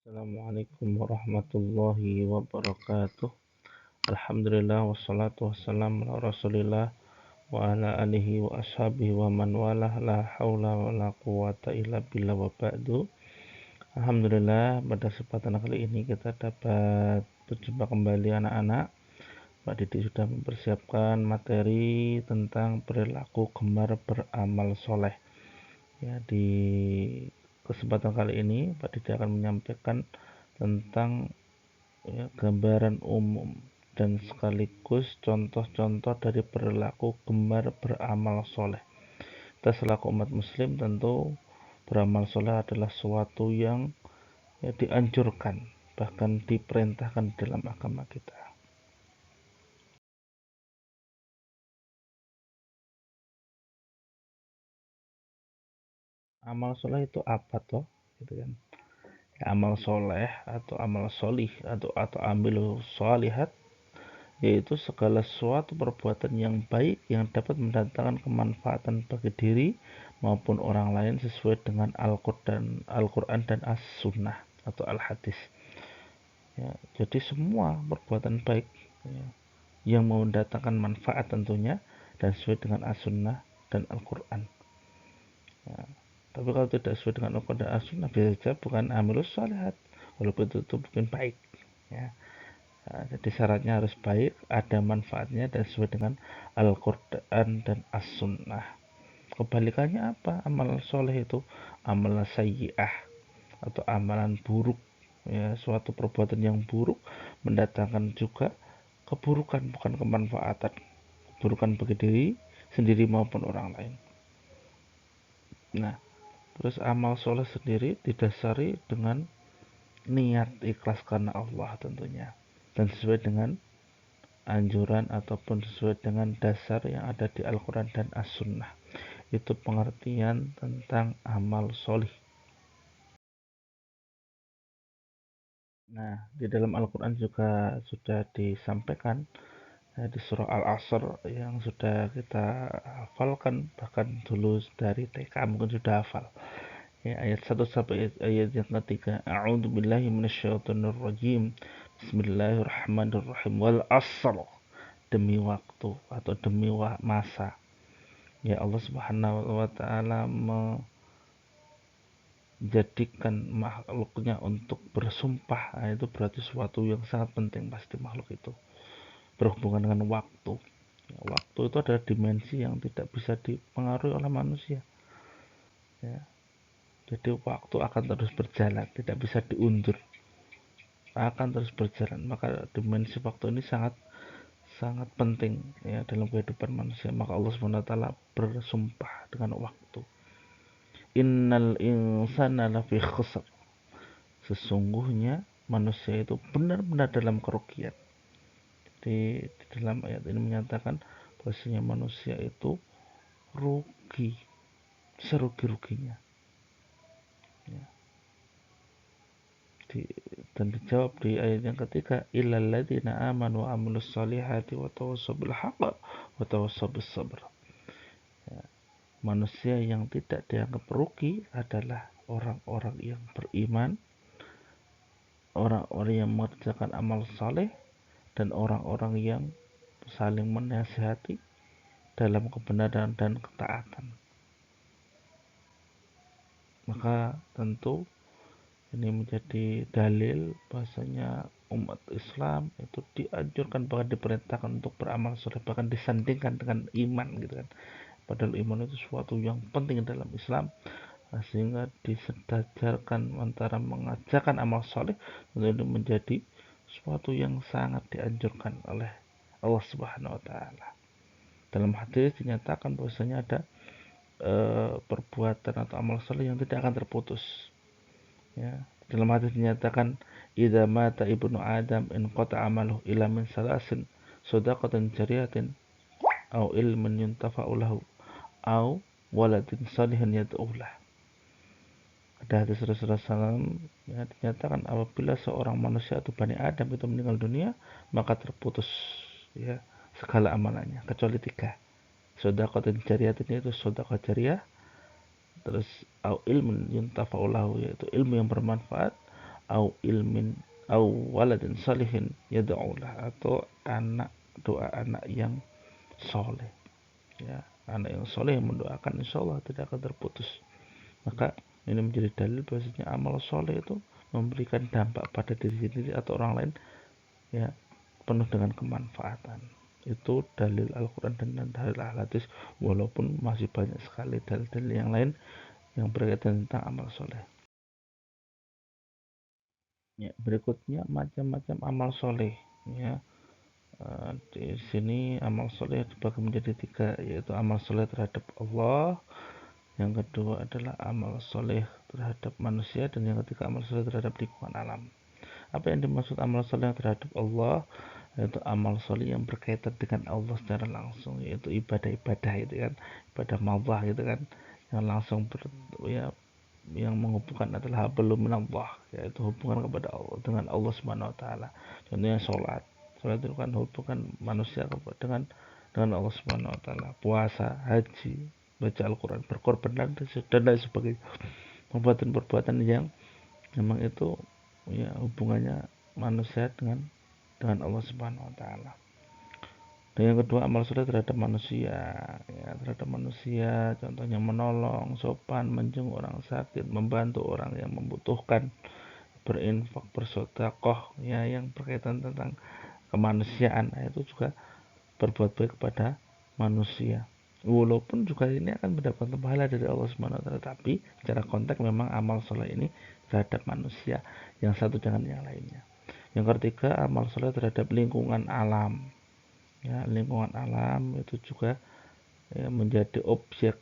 Assalamualaikum warahmatullahi wabarakatuh. Alhamdulillah wassalatu wassalamu ala Rasulillah wa ala alihi wa ashabihi wa man walah la haula wa la quwata illa billah wa ba'du. Alhamdulillah pada kesempatan kali ini kita dapat berjumpa kembali anak-anak. Pak Didi sudah mempersiapkan materi tentang perilaku gemar beramal soleh. Ya, di kesempatan kali ini Pak Didi akan menyampaikan tentang gambaran umum dan sekaligus contoh-contoh dari perilaku gemar beramal soleh. Kita selaku umat muslim tentu beramal soleh adalah suatu yang dianjurkan, bahkan diperintahkan dalam agama kita. Amal soleh itu apa toh? Gitu kan. Amal soleh atau amal solih atau ambil solihat yaitu segala suatu perbuatan yang baik yang dapat mendatangkan kemanfaatan bagi diri maupun orang lain sesuai dengan Al-Quran dan As-Sunnah atau Al-Hadis. Ya, jadi semua perbuatan baik ya, yang mendatangkan manfaat tentunya dan sesuai dengan As-Sunnah dan Al-Quran. Ya, tapi kalau tidak sesuai dengan Al-Quran dan As-Sunnah bisa saja bukan amilus shalihat, walaupun itu mungkin baik. Ya. Nah, jadi syaratnya harus baik, ada manfaatnya dan sesuai dengan Al-Quran dan As-Sunnah. Kebalikannya apa? Amal soleh itu amal sayyi'ah atau amalan buruk. Ya, suatu perbuatan yang buruk mendatangkan juga keburukan, bukan kemanfaatan. Keburukan bagi diri sendiri maupun orang lain. Nah, terus amal soleh sendiri didasari dengan niat ikhlas karena Allah tentunya dan sesuai dengan anjuran ataupun sesuai dengan dasar yang ada di Al-Quran dan As-Sunnah. Itu pengertian tentang amal solih. Nah, di dalam Al-Quran juga sudah disampaikan di surah Al-Asr yang sudah kita hafalkan, bahkan dulu dari TK mungkin sudah hafal. Ya, ayat 1 sampai ayat yang ketiga. A'udzu billahi minasyaitonir rajim. Bismillahirrahmanirrahim. Wal asr, demi waktu atau demi masa. Ya, Allah Subhanahu wa taala menjadikan makhluknya untuk bersumpah. Nah, itu berarti sesuatu yang sangat penting pasti makhluk itu berhubungan dengan waktu. Ya, waktu itu adalah dimensi yang tidak bisa dipengaruhi oleh manusia. Ya, jadi waktu akan terus berjalan, tidak bisa diundur, akan terus berjalan. Maka dimensi waktu ini sangat sangat penting ya dalam kehidupan manusia. Maka Allah SWT bersumpah dengan waktu. Innal insana lafi khusr. Sesungguhnya manusia itu benar-benar dalam kerugian. Di dalam ayat ini menyatakan bahwasanya manusia itu rugi, serugi-ruginya. Ya. Dan dijawab di ayat yang ketiga, illal ladzina amanu wa amilus solihati wa tawassaw bil haqq wa tawassaw bis sabr. Ya. Manusia yang tidak dianggap rugi adalah orang-orang yang beriman, orang-orang yang mengerjakan amal saleh, dan orang-orang yang saling menasihati dalam kebenaran dan ketaatan. Maka tentu ini menjadi dalil bahasanya umat Islam itu dianjurkan, bahkan diperintahkan untuk beramal soleh, bahkan disandingkan dengan iman gitu kan. Padahal iman itu sesuatu yang penting dalam Islam, sehingga disejajarkan antara mengajarkan amal soleh itu menjadi sesuatu yang sangat dianjurkan oleh Allah Subhanahu wa taala. Dalam hadis dinyatakan bahwasanya ada perbuatan atau amal soleh yang tidak akan terputus. Ya, dalam hadis dinyatakan idza mata ibnu adam in qata amaluhu illa min salasin shadaqatin jariyatin au ilmin yuntafa'u lahu au waladin salihin yad'ulah. Ada hadis Rasulullah SAW ya, dinyatakan apabila seorang manusia atau Bani Adam itu meninggal dunia, maka terputus ya segala amalannya kecuali tiga. Shadaqatin jariyatin itu sedekah jariah, terus au ilmun yuntafa'u lahu yaitu ilmu yang bermanfaat, au ilmin au waladin salihin yad'ulah, atau doa anak yang soleh, ya, anak yang soleh yang mendoakan, insya Allah tidak akan terputus. Maka ini menjadi dalil bahwasanya amal soleh itu memberikan dampak pada diri sendiri atau orang lain, ya, penuh dengan kemanfaatan. Itu dalil Al-Quran dan dalil Al-Hadis, walaupun masih banyak sekali dalil-dalil yang lain yang berkaitan tentang amal soleh. Ya, berikutnya macam-macam amal soleh. Ya, di sini amal soleh dibagi menjadi 3, yaitu amal soleh terhadap Allah, yang kedua adalah amal soleh terhadap manusia, dan yang ketiga amal soleh terhadap lingkungan alam. Apa yang dimaksud amal soleh terhadap Allah? Yaitu amal soleh yang berkaitan dengan Allah secara langsung, yaitu ibadah-ibadah itu kan, ibadah madah gitu kan, yang langsung ya, yang menghubungkan adalah belum minallah, yaitu hubungan kepada Allah dengan Allah Subhanahu wa taala. Contohnya salat. Salat itu kan hubungan manusia dengan Allah Subhanahu wa taala. Puasa, haji, baca Al-Qur'an, berkorban dan lain sebagainya. Perbuatan-perbuatan yang memang itu, ya, hubungannya manusia dengan Allah Subhanahu wa taala. Dan yang kedua amal soleh terhadap manusia, ya, terhadap manusia, contohnya menolong, sopan, menjenguk orang sakit, membantu orang yang membutuhkan, berinfak, bersedekah, ya, yang berkaitan tentang kemanusiaan. Nah, itu juga berbuat baik kepada manusia. Walaupun juga ini akan mendapatkan pahala dari Allah Subhanahu wa taala, tapi secara konteks memang amal soleh ini terhadap manusia, yang satu dengan yang lainnya. Yang ketiga amal soleh terhadap lingkungan alam. Ya, lingkungan alam itu juga, ya, menjadi objek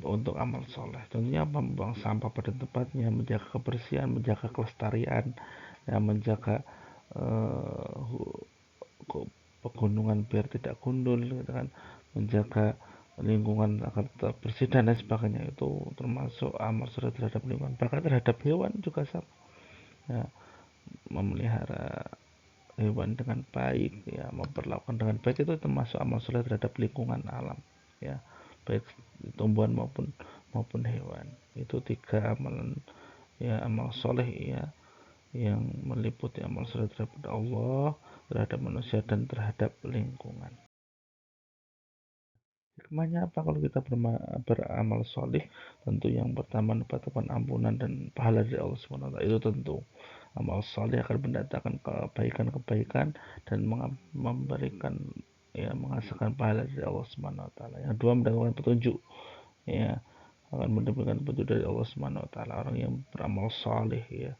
untuk amal soleh. Contohnya membuang sampah pada tempatnya, menjaga kebersihan, menjaga kelestarian, ya, menjaga pegunungan biar tidak gundul, gitu kan, menjaga lingkungan agar tetap bersih dan lain sebagainya. Itu termasuk amal soleh terhadap lingkungan. Bahkan terhadap hewan juga sama, ya, memelihara hewan dengan baik, ya, memperlakukan dengan baik, itu termasuk amal soleh terhadap lingkungan alam, ya, baik tumbuhan maupun hewan. Itu 3 amalan, ya, amal soleh, ya, yang meliputi amal soleh terhadap Allah, terhadap manusia, dan terhadap lingkungan. Hikmahnya apa kalau kita beramal soleh? Tentu yang pertama mendapatkan ampunan dan pahala dari Allah SWT. Itu tentu amal soleh akan mendatangkan kebaikan-kebaikan dan memberikan, ya, menghasilkan pahala dari Allah SWT. Yang kedua mendapatkan petunjuk, ya, akan mendapatkan petunjuk dari Allah SWT. Orang yang beramal soleh, ya,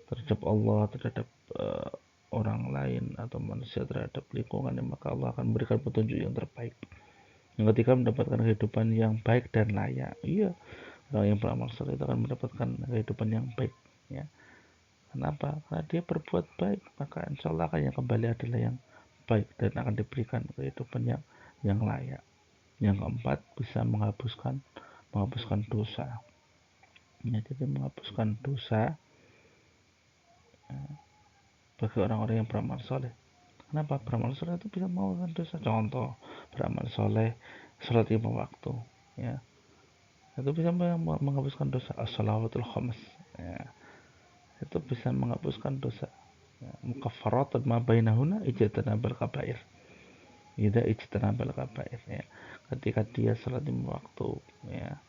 terhadap Allah, terhadap orang lain atau manusia, terhadap lingkungan, maka Allah akan memberikan petunjuk yang terbaik. Yang ketiga mendapatkan kehidupan yang baik dan layak. Iya, orang yang beramal soleh itu akan mendapatkan kehidupan yang baik, ya. Kenapa? Karena dia berbuat baik, maka insya Allah akan yang kembali adalah yang baik dan akan diberikan kehidupan yang layak. Yang keempat, bisa menghapuskan dosa. Ya, jadi menghapuskan dosa, ya, bagi orang-orang yang beramal soleh. Kenapa? Beramal soleh itu bisa menghapuskan dosa. Contoh, beramal soleh, sholat 5 waktu, ya, itu bisa menghapuskan dosa. As-salawatul khams, ya, itu bisa menghapuskan dosa. Ya, mukaffaratun ma bainahuna ijtanabal kabair. Ida ijtanabal kabair, ya. Ketika dia salat 5 waktu, ya,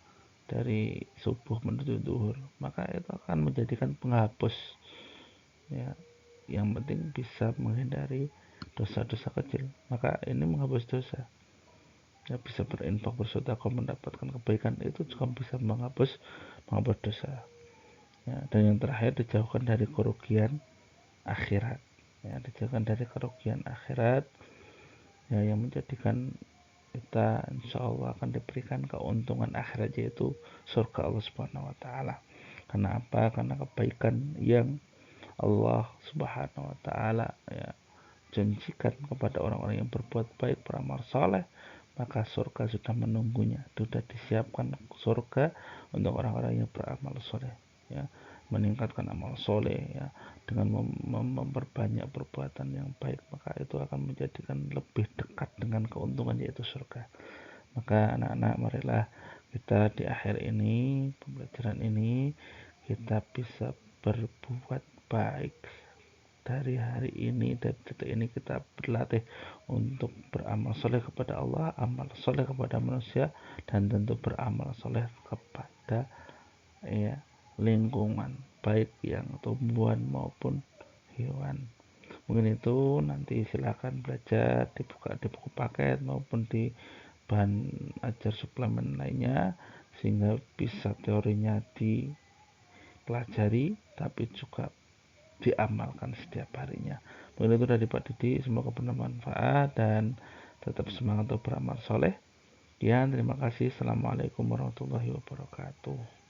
dari subuh menuju zuhur, maka itu akan menjadikan penghapus, ya. Yang penting bisa menghindari dosa-dosa kecil, maka ini menghapus dosa. Ya, bisa berinfak, bersedekah, mendapatkan kebaikan, itu juga bisa menghapus dosa. Ya, dan yang terakhir dijauhkan dari kerugian akhirat, ya, dijauhkan dari kerugian akhirat, ya, yang menjadikan kita insya Allah akan diberikan keuntungan akhirat, yaitu surga Allah Subhanahu wa taala. Karena apa? Karena kebaikan yang Allah Subhanahu wa taala, ya, janjikan kepada orang-orang yang berbuat baik, beramal soleh, maka surga sudah menunggunya. Sudah disiapkan surga untuk orang-orang yang beramal soleh, ya, meningkatkan amal soleh, ya, dengan memperbanyak perbuatan yang baik, maka itu akan menjadikan lebih dekat dengan keuntungan, yaitu surga. Maka anak-anak, marilah kita di akhir ini, pembelajaran ini, kita bisa berbuat baik. Dari hari ini, dari detik ini kita berlatih untuk beramal soleh kepada Allah, amal soleh kepada manusia, dan tentu beramal soleh kepada ya lingkungan, baik yang tumbuhan maupun hewan. Mungkin itu, nanti silakan belajar dibuka di buku paket maupun di bahan ajar suplemen lainnya, sehingga bisa teorinya dipelajari tapi juga diamalkan setiap harinya. Mungkin itu dari Pak Didi, semoga bermanfaat dan tetap semangat untuk beramal soleh. Terima kasih. Assalamualaikum warahmatullahi wabarakatuh.